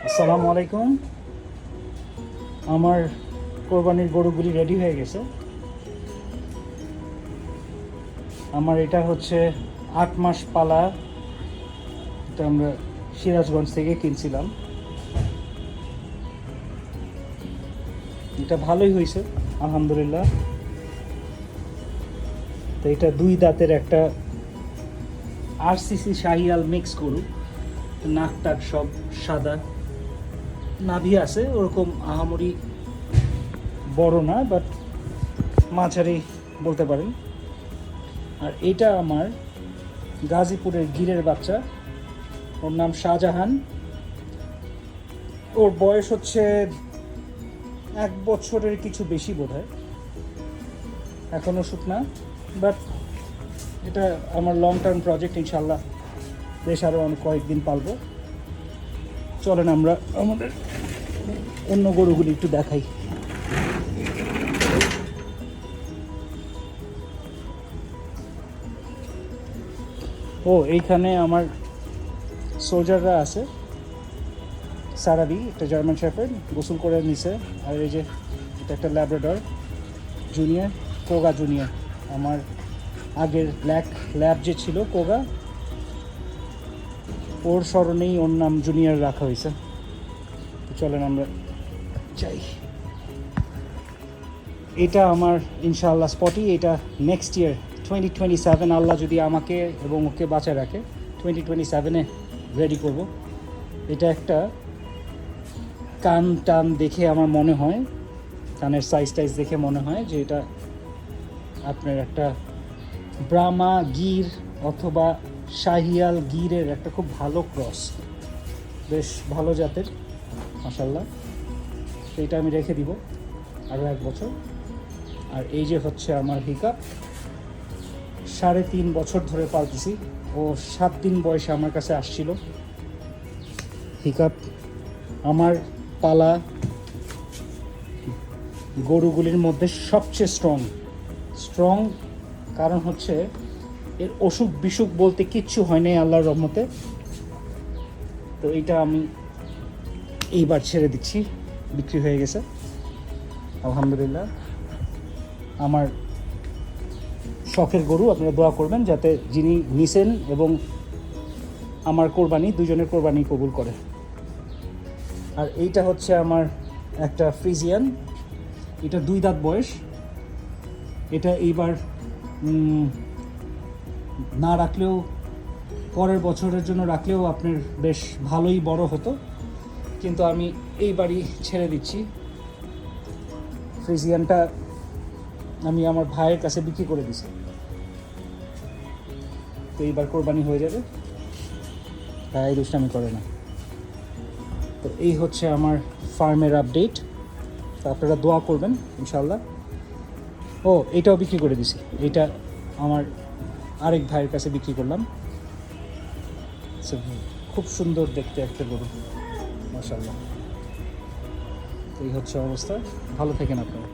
আসসালামু আলাইকুম। আমার কোরবানির গরুগুলি রেডি হয়ে গেছে। আমার এটা হচ্ছে 8 মাস পালা। এটা আমরা সিরাজগঞ্জ থেকে কিনছিলাম। এটা ভালোই হয়েছে আলহামদুলিল্লাহ। তো এটা 2 দাঁতের একটা আরসিসি শাহিয়াল মিক্স গরু। নাক টাক সব সাদা, নাভি আছে ওরকম আহামরি বড় না, বাট মাঝারি বলতে পারেন। আর এটা আমার গাজীপুরের গিরের বাচ্চা, ওর নাম শাহজাহান। ওর বয়স হচ্ছে 1 বছরের কিছু বেশি বোধহয়, এখনও শুকনা। বাট এটা আমার লং টার্ম প্রজেক্ট, ইনশাল্লাহ বেশ আরও অনেক কয়েকদিন পালবো। চলেন আমরা আমাদের অন্য গরুগুলি একটু দেখাই। এইখানে আমার সোলজাররা আছে। সারাবি একটা জার্মান শেফার্ড গোসল করে নিছে। আর এই যে এটা একটা ল্যাব্রাডর জুনিয়র, কোগা জুনিয়র। আমার আগের ব্ল্যাক ল্যাব যে ছিল কোগা, ওর স্মরণেই ওর নাম জুনিয়র রাখা হয়েছে। তো চলেন আমরা যাই। এটা আমার ইনশাআল্লাহ স্পটি। এটা নেক্সট ইয়ার 2027, আল্লাহ যদি আমাকে এবং ওকে বাঁচায় রাখে, 2027-এ রেডি করব। এটা একটা কান টান দেখে আমার মনে হয়, কানের সাইজ টাইজ দেখে মনে হয় যে এটা আপনার একটা ব্রাহ্মা গির অথবা শাহিয়াল গিরের একটা খুব ভালো ক্রস, বেশ ভালো জাতের মাশাআল্লাহ। তো এটা আমি রেখে দিব আরও 1 বছর। আর এই যে হচ্ছে আমার হিকাপ, 3.5 বছর ধরে পালতেছি। ও 7 দিন বয়সে আমার কাছে আসছিল। হিকাপ আমার পালা গরুগুলির মধ্যে সবচেয়ে স্ট্রং। কারণ হচ্ছে এর অসুখ বিসুখ বলতে কিচ্ছু হয় নাই আল্লাহর রহমতে। তো এইটা আমি এইবার ছেড়ে দিচ্ছি, বিক্রি হয়ে গেছে আলহামদুলিল্লাহ। আমার শখের গরু, আপনারা দোয়া করবেন যাতে যিনি নিছেন এবং আমার কোরবানি, দুজনের কোরবানি কবুল করে। আর এইটা হচ্ছে আমার একটা ফ্রিজিয়ান। এটা 2 দাঁত বয়স। এটা এইবার না রাখলেও, পরের বছরের জন্য রাখলেও আপনার বেশ ভালোই বড় হতো, কিন্তু আমি এইবারই ছেড়ে দিচ্ছি। ফ্রিজিয়ানটা আমি আমার ভাইয়ের কাছে বিক্রি করে দিছি। তো এইবার কোরবানি হয়ে যাবে, তাই দুষ্টামি করে না। তো এই হচ্ছে আমার ফার্মের আপডেট। তো আপনারা দোয়া করবেন ইনশাল্লাহ। এটাও বিক্রি করে দিছি। এটা আমার আরেক ভাইয়ের কাছে বিক্রি করলাম। খুব সুন্দর দেখতে একটা গরু মাশাআল্লাহ। এই হচ্ছে অবস্থা। ভালো থাকেন আপনারা।